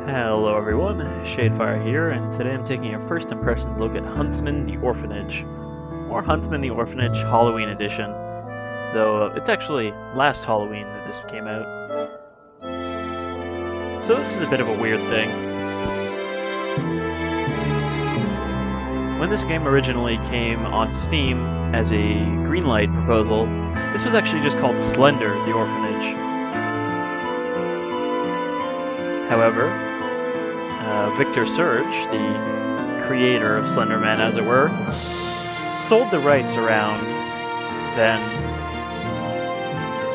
Hello everyone, Shadefire here, and today I'm taking a first impressions look at Huntsman the Orphanage, or Huntsman the Orphanage Halloween Edition, though it's actually last Halloween that this came out. So this is a bit of a weird thing. When this game originally came on Steam as a Greenlight proposal, this was actually just called Slender the Orphanage. However, Victor Surge, the creator of Slender Man, as it were, sold the rights around then,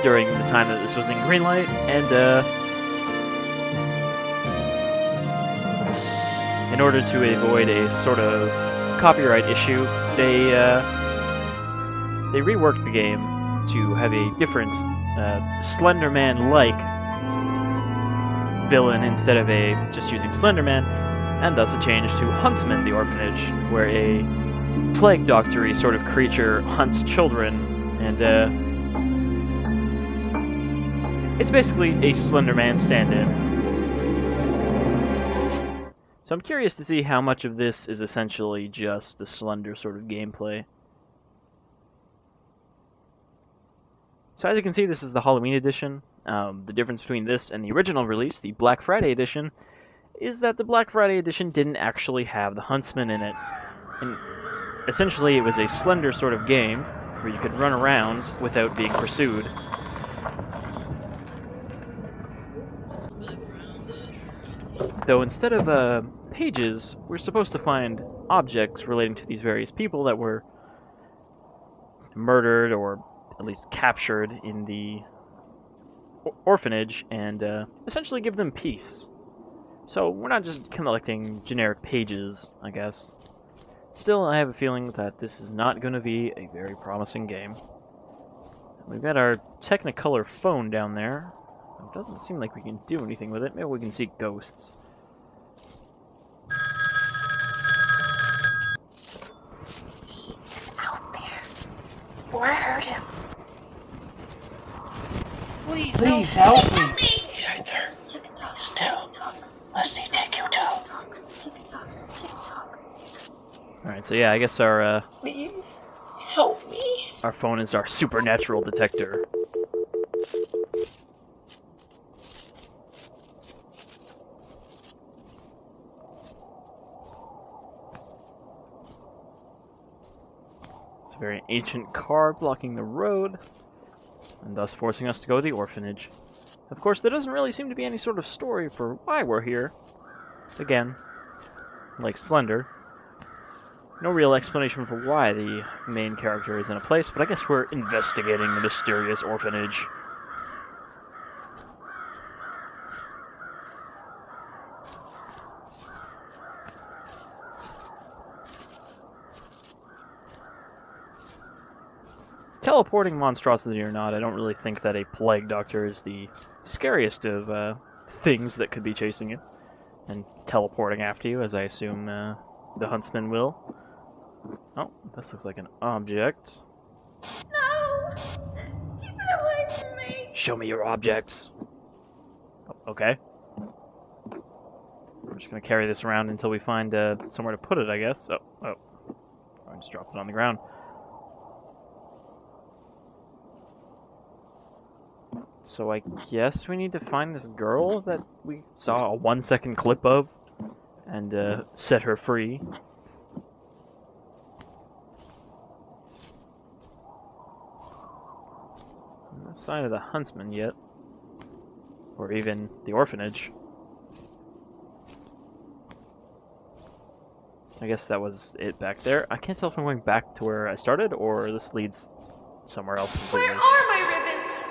during the time that this was in Greenlight, and in order to avoid a sort of copyright issue, they reworked the game to have a different Slender Man-like villain instead of just using Slenderman, and thus a change to Huntsman the Orphanage, where a plague doctor-y sort of creature hunts children, and it's basically a Slenderman stand-in. So I'm curious to see how much of this is essentially just the Slender sort of gameplay. So as you can see, this is the Halloween edition. The difference between this and the original release, the Black Friday edition, is that the Black Friday edition didn't actually have the Huntsman in it. And essentially, it was a Slender sort of game where you could run around without being pursued. Though instead of pages, we're supposed to find objects relating to these various people that were murdered or at least captured in the orphanage, and essentially give them peace. So we're not just collecting generic pages, I guess. Still, I have a feeling that this is not going to be a very promising game. We've got our Technicolor phone down there. It doesn't seem like we can do anything with it. Maybe we can see ghosts. He's out there. Or I heard him. Please help me. He's right there. Still. Must he take you too? Alright, so yeah, I guess our Please help me. our phone is our supernatural detector. It's a very ancient car blocking the road, and thus forcing us to go to the orphanage. Of course, there doesn't really seem to be any sort of story for why we're here. Again, like Slender, no real explanation for why the main character is in a place, but I guess we're investigating the mysterious orphanage. Teleporting monstrosity or not, I don't really think that a plague doctor is the scariest of things that could be chasing you and teleporting after you, as I assume the Huntsman will. Oh, this looks like an object. No! Keep it away from me! Show me your objects. Oh, okay. We're just gonna carry this around until we find somewhere to put it, I guess. Oh. I just dropped it on the ground. So I guess we need to find this girl that we saw a 1-second clip of and set her free. No sign of the Huntsman yet. Or even the orphanage. I guess that was it back there. I can't tell if I'm going back to where I started or this leads somewhere else completely. Where are my ribbons?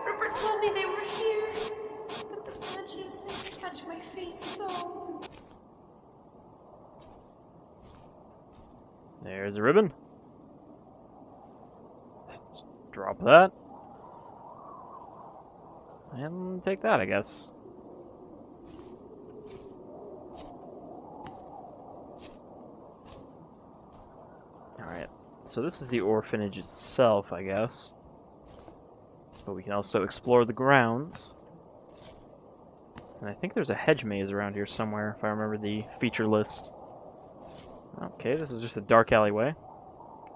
Rupert told me they were here, but the patches, they scratch my face so. There's a ribbon. Just drop that. And take that, I guess. Alright, so this is the orphanage itself, I guess. But we can also explore the grounds. And I think there's a hedge maze around here somewhere, if I remember the feature list. Okay, this is just a dark alleyway.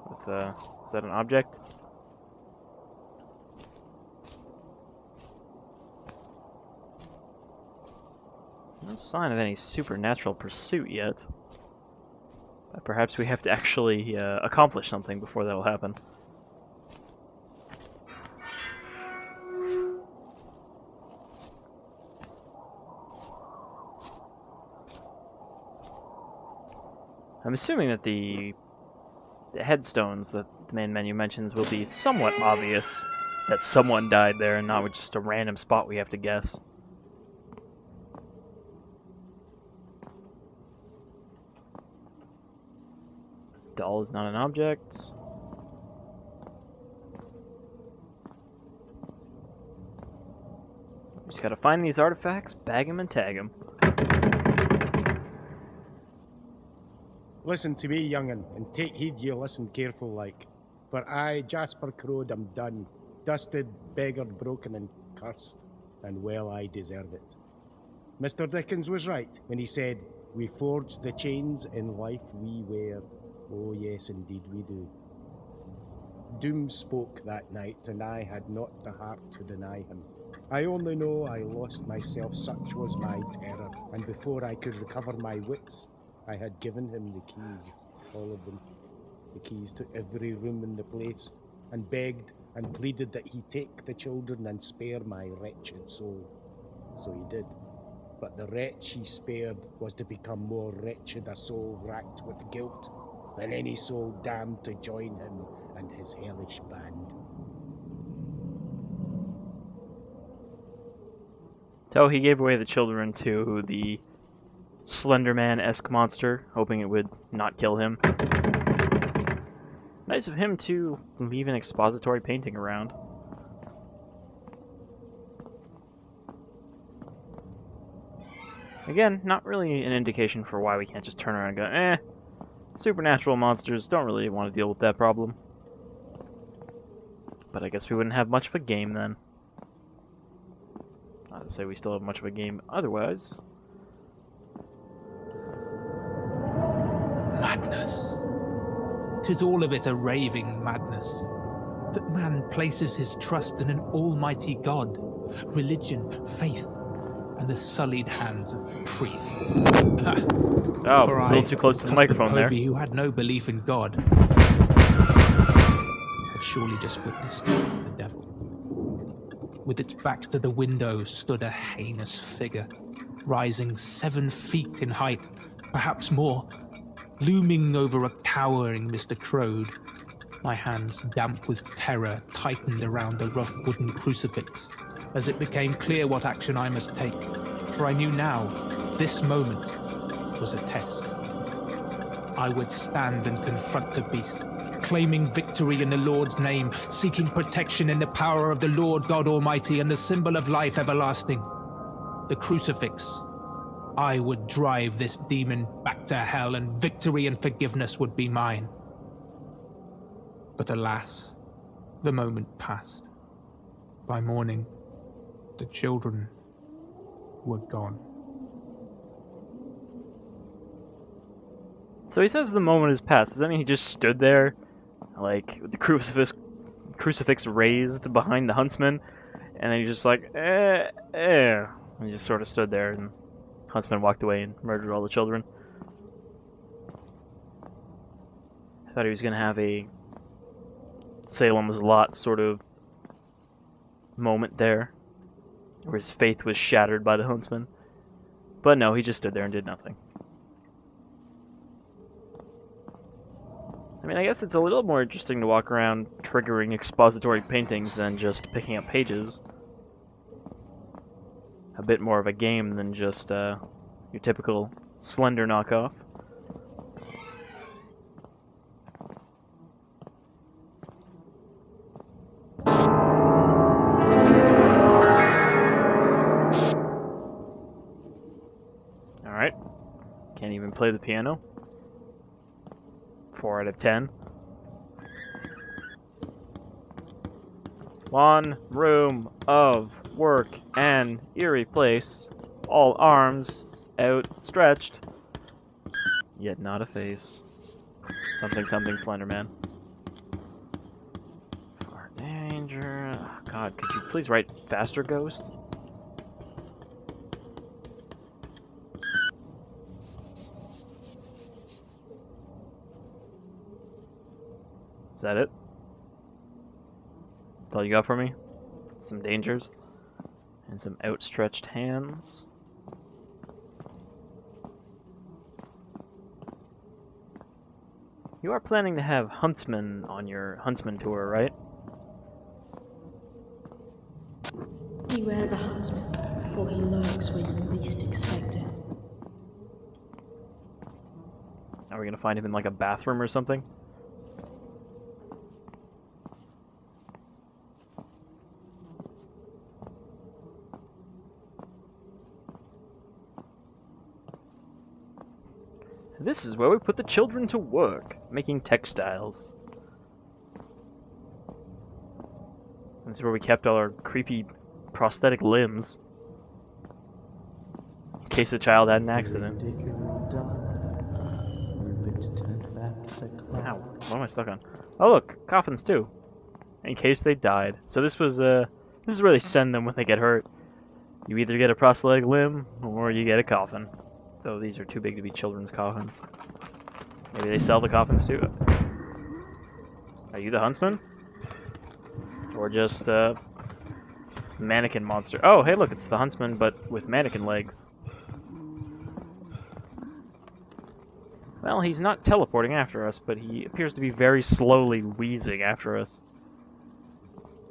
With, is that an object? No sign of any supernatural pursuit yet. But perhaps we have to actually accomplish something before that'll happen. I'm assuming that the headstones that the main menu mentions will be somewhat obvious that someone died there and not with just a random spot we have to guess. This doll is not an object. Just gotta find these artifacts, bag them, and tag them. Listen to me, young'un, and take heed ye listen careful like. For I, Jasper Crowd, am done, dusted, beggared, broken, and cursed, and well I deserve it. Mr. Dickens was right when he said, we forge the chains in life we wear. Oh yes, indeed we do. Doom spoke that night, and I had not the heart to deny him. I only know I lost myself, such was my terror, and before I could recover my wits, I had given him the keys, all of them. The keys to every room in the place, and begged and pleaded that he take the children and spare my wretched soul. So he did. But the wretch he spared was to become more wretched a soul racked with guilt than any soul damned to join him and his hellish band. So he gave away the children to the Slenderman-esque monster, hoping it would not kill him. Nice of him to leave an expository painting around. Again, not really an indication for why we can't just turn around and go, supernatural monsters, don't really want to deal with that problem. But I guess we wouldn't have much of a game then. Not to say we still have much of a game otherwise. Madness. 'Tis all of it a raving madness. That man places his trust in an almighty God, religion, faith, and the sullied hands of priests. Oh, For a little too close to the microphone there. Who had no belief in God, had surely just witnessed the devil. With its back to the window stood a heinous figure, rising 7 feet in height, perhaps more, looming over a cowering Mr. Crode. My hands, damp with terror, tightened around a rough wooden crucifix, as it became clear what action I must take, for I knew now, this moment was a test. I would stand and confront the beast, claiming victory in the Lord's name, seeking protection in the power of the Lord God Almighty and the symbol of life everlasting, the crucifix. I would drive this demon back to hell, and victory and forgiveness would be mine. But alas, the moment passed. By morning, the children were gone. So he says the moment has passed. Does that mean he just stood there, like, with the crucifix raised behind the Huntsman, and then he's just like, and he just sort of stood there, and Huntsman walked away and murdered all the children? I thought he was going to have a Salem's Lot sort of moment there, where his faith was shattered by the Huntsman. But no, he just stood there and did nothing. I mean, I guess it's a little more interesting to walk around triggering expository paintings than just picking up pages. A bit more of a game than just your typical Slender knockoff. Alright. Can't even play the piano. 4 out of 10. One room of work and eerie place. all arms outstretched, yet not a face. Something, something, Slenderman. Far danger. Oh, God, could you please write faster, Ghost? Is that it? That's all you got for me? Some dangers? And some outstretched hands? You are planning to have Huntsman on your Huntsman tour, right? Beware the huntsman, for he lurks when you least expect it. Are we gonna find him in like a bathroom or something? This is where we put the children to work, making textiles. This is where we kept all our creepy prosthetic limbs. In case a child had an accident. Ow, what am I stuck on? Oh look, coffins too. In case they died. So this is where they send them when they get hurt. You either get a prosthetic limb, or you get a coffin. Though these are too big to be children's coffins. Maybe they sell the coffins too. Are you the huntsman? Or just a mannequin monster? Oh, hey look, it's the huntsman, but with mannequin legs. Well, he's not teleporting after us, but he appears to be very slowly wheezing after us.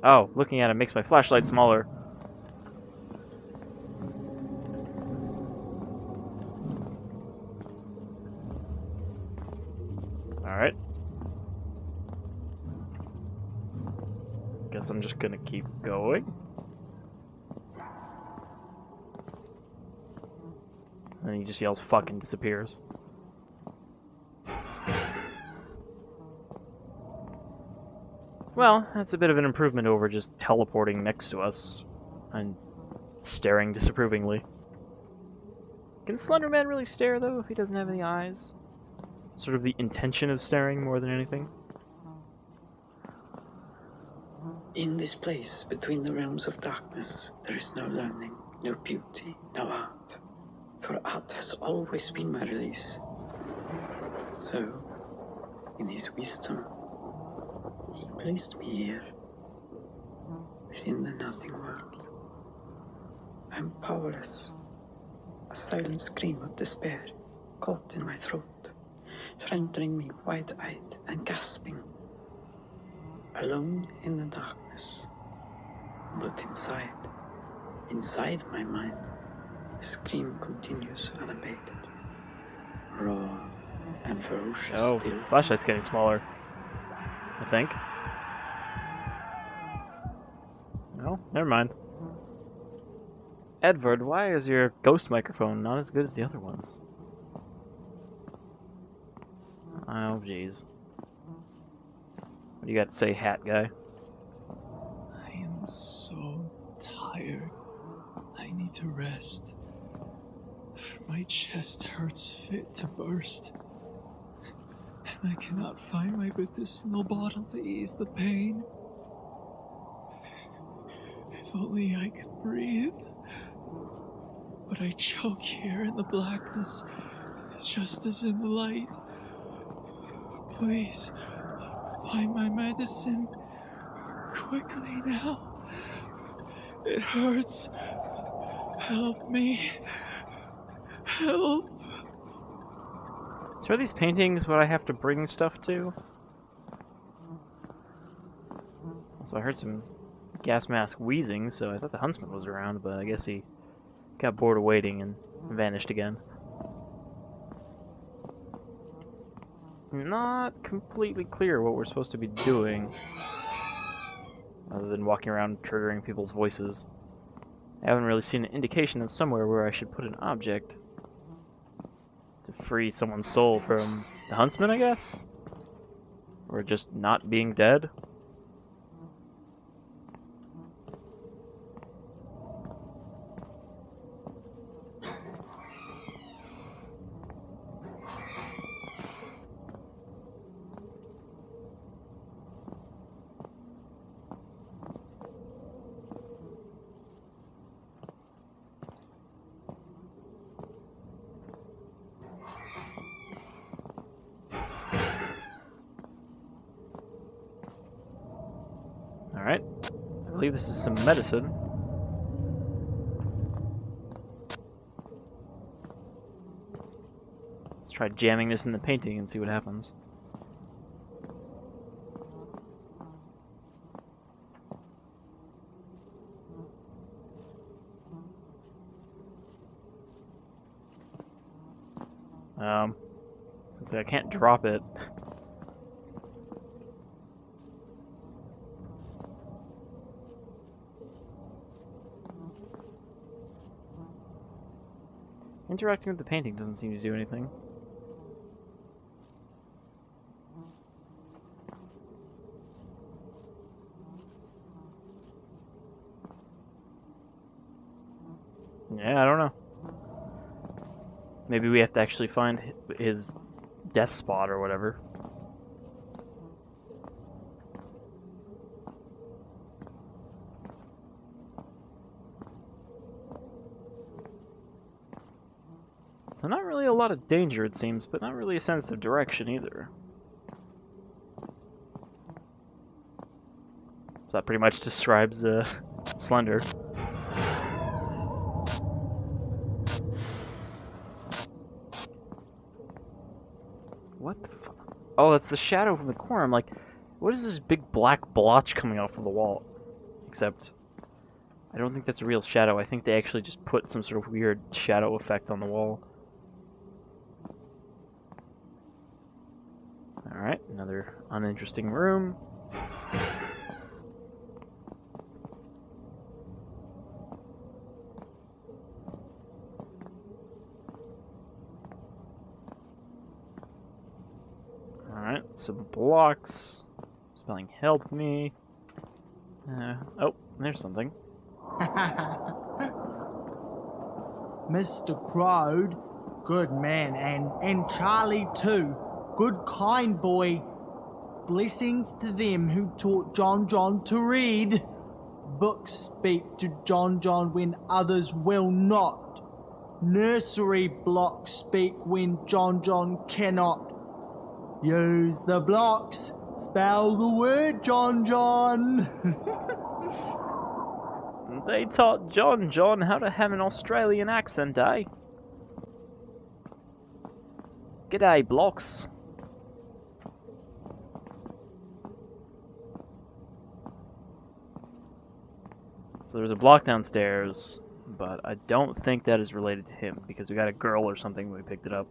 Oh, looking at him makes my flashlight smaller. Alright. Guess I'm just gonna keep going. And he just yells fuck and disappears. Well, that's a bit of an improvement over just teleporting next to us and staring disapprovingly. Can Slenderman really stare, though, if he doesn't have any eyes? Sort of the intention of staring more than anything? In this place, between the realms of darkness, there is no learning, no beauty, no art. For art has always been my release. So, in his wisdom, he placed me here, within the nothing world. I am powerless, a silent scream of despair caught in my throat, rendering me wide-eyed and gasping, alone in the darkness. But inside my mind, the scream continues unabated, raw and ferocious. Oh, still. flashlight's getting smaller, I think. No, never mind. Edward, why is your ghost microphone not as good as the other ones? Oh, jeez. What do you got to say, hat guy? I am so tired. I need to rest. My chest hurts fit to burst. And I cannot find my medicinal bottle to ease the pain. If only I could breathe. But I choke here in the blackness, just as in the light. Please, find my medicine. Quickly now. It hurts. Help me. Help. So are these paintings what I have to bring stuff to? So I heard some gas mask wheezing, so I thought the huntsman was around, but I guess he got bored of waiting and vanished again. Not completely clear what we're supposed to be doing, other than walking around triggering people's voices. I haven't really seen an indication of somewhere where I should put an object to free someone's soul from the huntsman, I guess? Or just not being dead? believe this is some medicine. Let's try jamming this in the painting and see what happens. Since I can't drop it. Interacting with the painting doesn't seem to do anything. Yeah, I don't know. Maybe we have to actually find his death spot or whatever. So not really a lot of danger, it seems, but not really a sense of direction either. So that pretty much describes Slender. What the fuck? Oh, that's the shadow from the corner. I'm like, what is this big black blotch coming off of the wall? Except, I don't think that's a real shadow. I think they actually just put some sort of weird shadow effect on the wall. Alright, another uninteresting room. Alright, some blocks. Spelling help me. Oh, there's something. Mr. Crowd, good man, and Charlie too. Good, kind boy. Blessings to them who taught John to read. Books speak to John when others will not. Nursery blocks speak when John cannot. Use the blocks. Spell the word John. They taught John how to have an Australian accent, eh? G'day, blocks. So there's a block downstairs, but I don't think that is related to him, because we got a girl or something when we picked it up.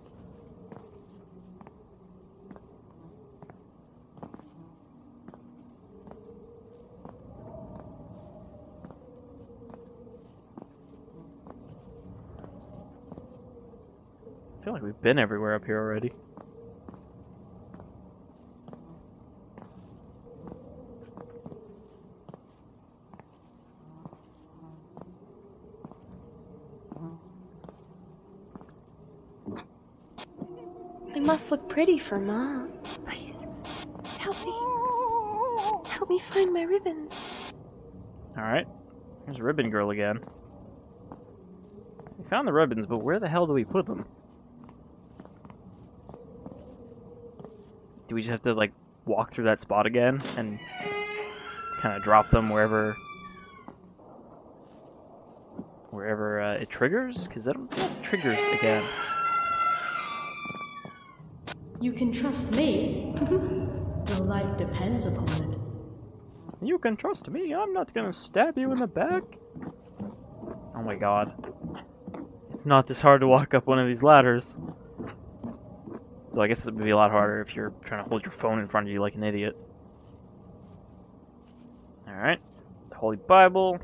I feel like we've been everywhere up here already. I must look pretty for Mom. Please, help me. Help me find my ribbons. Alright. There's Ribbon Girl again. We found the ribbons, but where the hell do we put them? Do we just have to, like, walk through that spot again and kind of drop them wherever it triggers? Because I don't think it triggers again. You can trust me. Your life depends upon it. You can trust me. I'm not gonna stab you in the back. Oh my god. It's not this hard to walk up one of these ladders. Though I guess it would be a lot harder if you're trying to hold your phone in front of you like an idiot. Alright. The Holy Bible.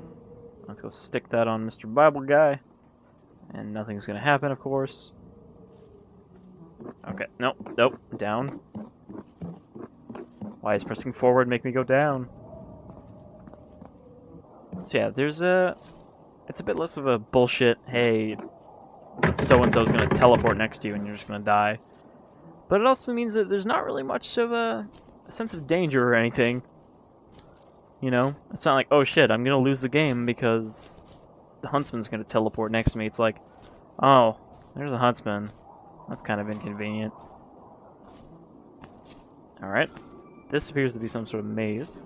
Let's go stick that on Mr. Bible Guy. And nothing's gonna happen, of course. Okay, nope, down. Why is pressing forward make me go down? So yeah, there's it's a bit less of a bullshit, hey, so-and-so's gonna teleport next to you and you're just gonna die. But it also means that there's not really much of a sense of danger or anything. You know? It's not like, oh shit, I'm gonna lose the game because the Huntsman's gonna teleport next to me. It's like, oh, there's a Huntsman. That's kind of inconvenient. Alright. This appears to be some sort of maze.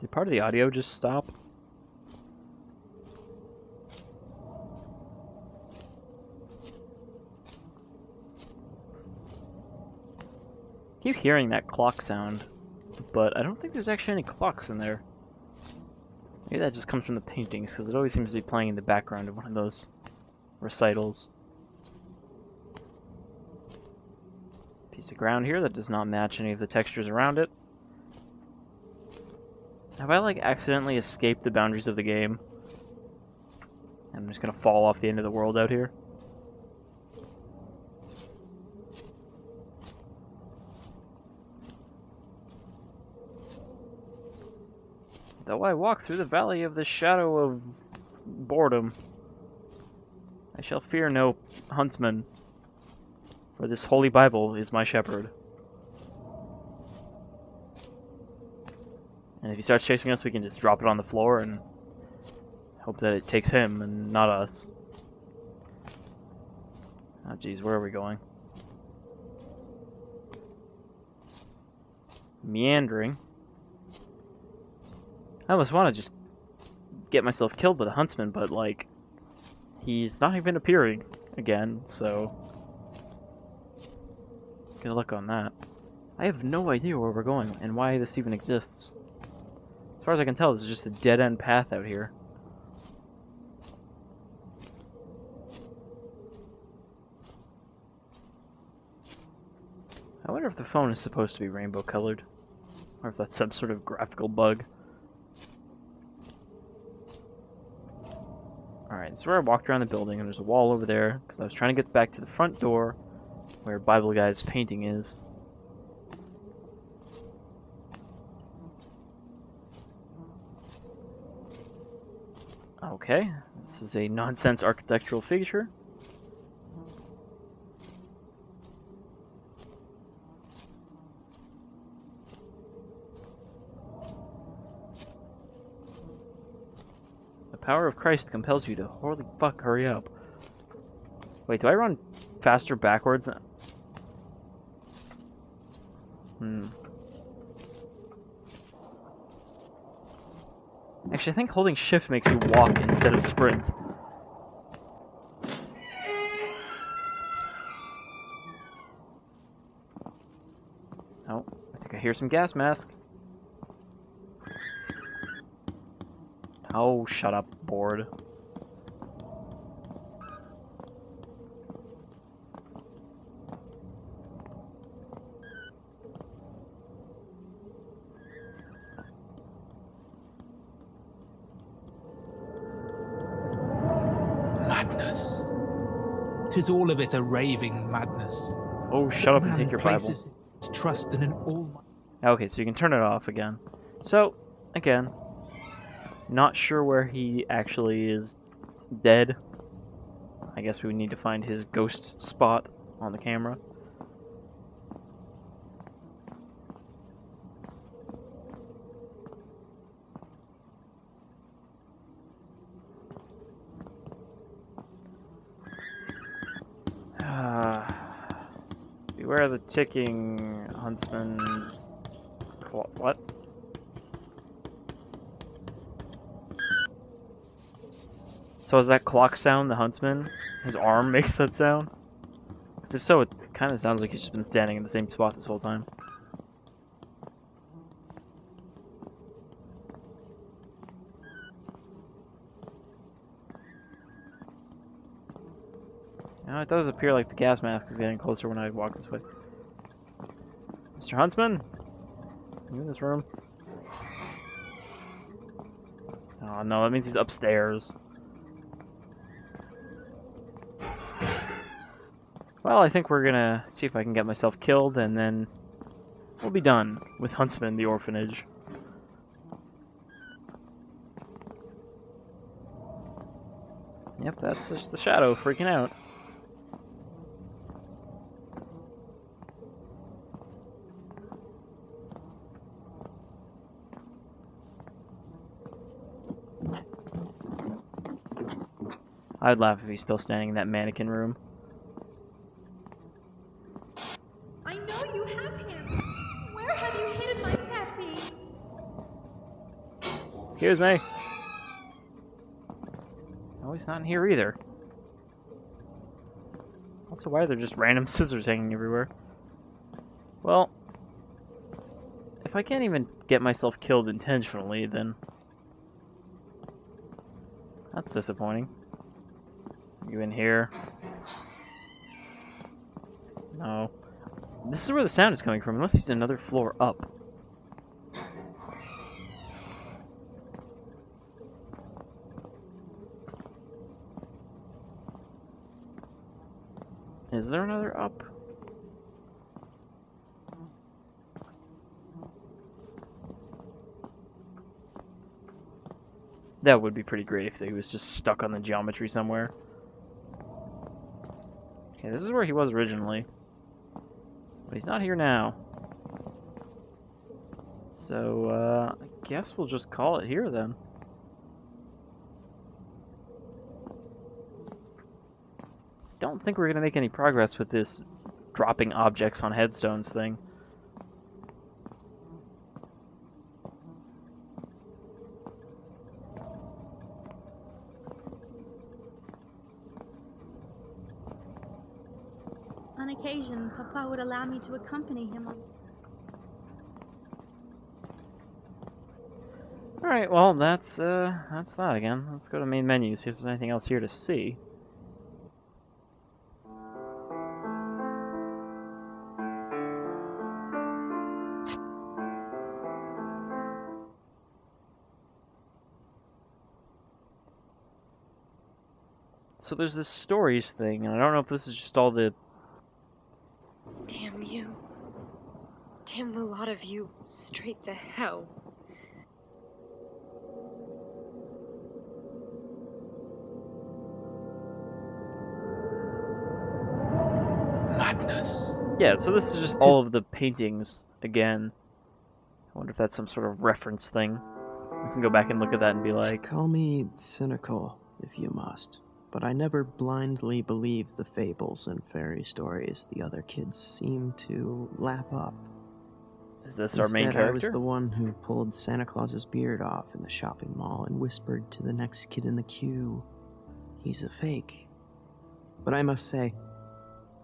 Did part of the audio just stop? Keep hearing that clock sound, but I don't think there's actually any clocks in there. Maybe that just comes from the paintings, because it always seems to be playing in the background of one of those recitals. Piece of ground here that does not match any of the textures around it. Have I, like, accidentally escaped the boundaries of the game? I'm just gonna fall off the end of the world out here. Though I walk through the valley of the shadow of boredom, I shall fear no huntsman, for this holy Bible is my shepherd. And if he starts chasing us, we can just drop it on the floor and hope that it takes him and not us. Oh jeez, where are we going? Meandering. I almost want to just get myself killed by the huntsman, but, like, he's not even appearing again, so good luck on that. I have no idea where we're going and why this even exists. As far as I can tell, this is just a dead-end path out here. I wonder if the phone is supposed to be rainbow-colored, or if that's some sort of graphical bug. Alright, so I walked around the building, and there's a wall over there, because I was trying to get back to the front door, where Bible Guy's painting is. Okay, this is a nonsense architectural feature. The power of Christ compels you to holy fuck hurry up. Wait, do I run faster backwards? Actually, I think holding shift makes you walk instead of sprint. Oh, I think I hear some gas mask. Oh, shut up, board. Madness. 'Tis all of it a raving madness. Oh, shut up and Man take your Bible. places his trust in an all. Okay, so you can turn it off again. So, again, not sure where he actually is dead. I guess we would need to find his ghost spot on the camera. Beware the ticking huntsman's... What? So is that clock sound the huntsman? His arm makes that sound? 'Cause if so, it kind of sounds like he's just been standing in the same spot this whole time. Now it does appear like the gas mask is getting closer when I walk this way. Mr. Huntsman? You in this room? Oh no, that means he's upstairs. Well, I think we're gonna see if I can get myself killed, and then we'll be done with Huntsman, the orphanage. Yep, that's just the shadow freaking out. I'd laugh if he's still standing in that mannequin room. I know you have him. Where have you hidden Excuse me. Oh, he's not in here either. Also, why are there just random scissors hanging everywhere? Well, if I can't even get myself killed intentionally, then that's disappointing. You in here? No. This is where the sound is coming from, unless he's another floor up. Is there another up? That would be pretty great if he was just stuck on the geometry somewhere. Okay, this is where he was originally. But he's not here now. So, I guess we'll just call it here then. Don't think we're going to make any progress with this dropping objects on headstones thing. On occasion, Papa would allow me to accompany him on... Alright, well, that's that again. Let's go to main menu, see if there's anything else here to see. So there's this stories thing, and I don't know if this is just all the... Damn you. Damn the lot of you straight to hell. Madness. Yeah, so this is just all of the paintings again. I wonder if that's some sort of reference thing. We can go back and look at that and be like... Call me cynical, if you must. But I never blindly believed the fables and fairy stories the other kids seem to lap up. Is this our main character? I was the one who pulled Santa Claus's beard off in the shopping mall and whispered to the next kid in the queue, "He's a fake." But I must say,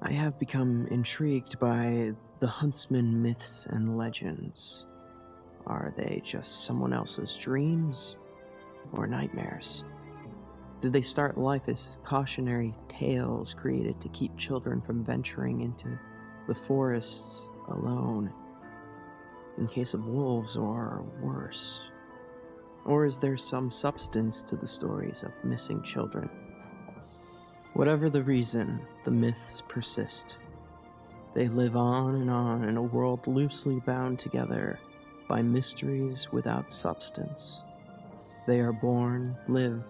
I have become intrigued by the Huntsman myths and legends. Are they just someone else's dreams or nightmares? Did they start life as cautionary tales created to keep children from venturing into the forests alone in case of wolves or worse? Or is there some substance to the stories of missing children? Whatever the reason, the myths persist. They live on in a world loosely bound together by mysteries without substance. They are born, live,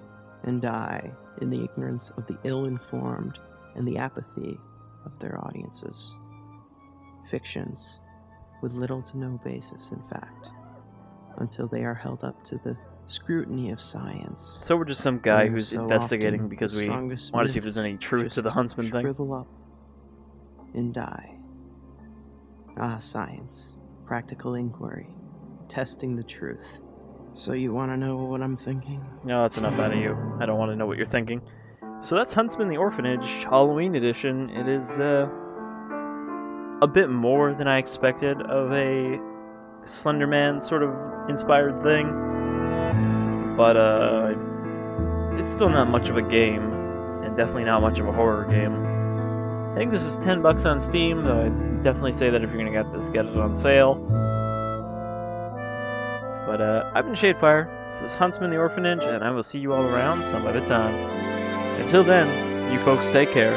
and die in the ignorance of the ill-informed and the apathy of their audiences. Fictions with little to no basis in fact, until they are held up to the scrutiny of science. So we're just some guy who's So investigating often, because the we strongest want to see if there's myths any truth to the just Huntsman thing. shrivel up and die. Ah, science, practical inquiry, testing the truth. So you want to know what I'm thinking? No, that's enough out of you. I don't want to know what you're thinking. So that's Huntsman the Orphanage, Halloween edition. It is a bit more than I expected of a Slenderman sort of inspired thing. But it's still not much of a game, and definitely not much of a horror game. I think this is $10 on Steam, though I'd definitely say that if you're going to get this, get it on sale. But I've been Shadefire, this is Huntsman the Orphanage, and I will see you all around some other time. Until then, you folks take care.